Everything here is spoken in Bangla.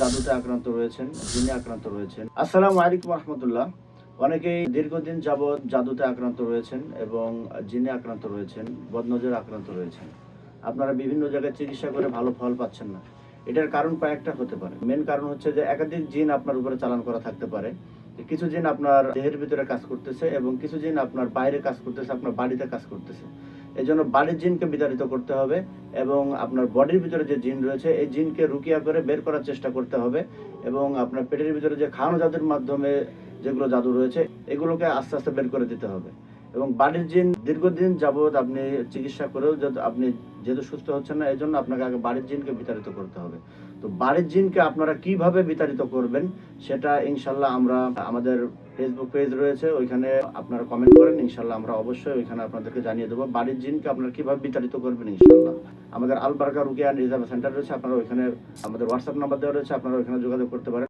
জাদুতে আক্রান্ত রয়েছেন, জিনে আক্রান্ত রয়েছেন। আসসালামু আলাইকুম রাহমাতুল্লাহ। অনেকেই দীর্ঘদিন যাবৎ জাদুতে আক্রান্ত রয়েছেন এবং জিনে আক্রান্ত রয়েছেন, বদনজরে আক্রান্ত রয়েছেন। আপনারা বিভিন্ন জায়গায় চিকিৎসা করে ভালো ফল পাচ্ছেন না। এটার কারণ কয়েকটা হতে পারে। মেইন কারণ হচ্ছে যে একাধিক জিন আপনার উপরে চালান করা থাকতে পারে। কিছু জিন আপনার দেহের ভিতরে কাজ করতেছে এবং কিছু জিন আপনার বাইরে কাজ করতেছে, আপনার বাড়িতে কাজ করতেছে। এজন্য বাড়ির জিনকে বিতাড়িত করতে হবে এবং আপনার বডির ভিতরে যে জিন রয়েছে এই জিনকে রুকিয়া করে বের করার চেষ্টা করতে হবে এবং আপনার পেটের ভিতরে যে খাওয়ানো জাদুর মাধ্যমে যেগুলো জাদু রয়েছে এগুলোকে আস্তে আস্তে বের করে দিতে হবে। এবং বাড়ির জিন দীর্ঘদিন যাবৎ আপনি চিকিৎসা করেও আপনি যেহেতু সুস্থ হচ্ছেন না, এজন্য আপনাকে আগে বাড়ির জিনকে বিতাড়িত করতে হবে। তো বাড়ির জিনকে আপনারা কিভাবে বিতাড়িত করবেন সেটা ইনশাল্লাহ আমরা আমাদের ফেসবুক পেজ রয়েছে, ওইখানে আপনারা কমেন্ট করেন, ইনশাল্লাহ আমরা অবশ্যই ওইখানে আপনাদেরকে জানিয়ে দেবো বাড়ির জিনকে আপনারা কিভাবে বিতাড়িত করবেন। ইনশাল্লাহ আমাদের আল বারাকা রুকিয়া অ্যান্ড রিজার্ভ সেন্টার রয়েছে, আপনারা ওইখানে আমাদের হোয়াটসঅ্যাপ নাম্বার দেওয়া রয়েছে, আপনারা ওইখানে যোগাযোগ করতে পারেন।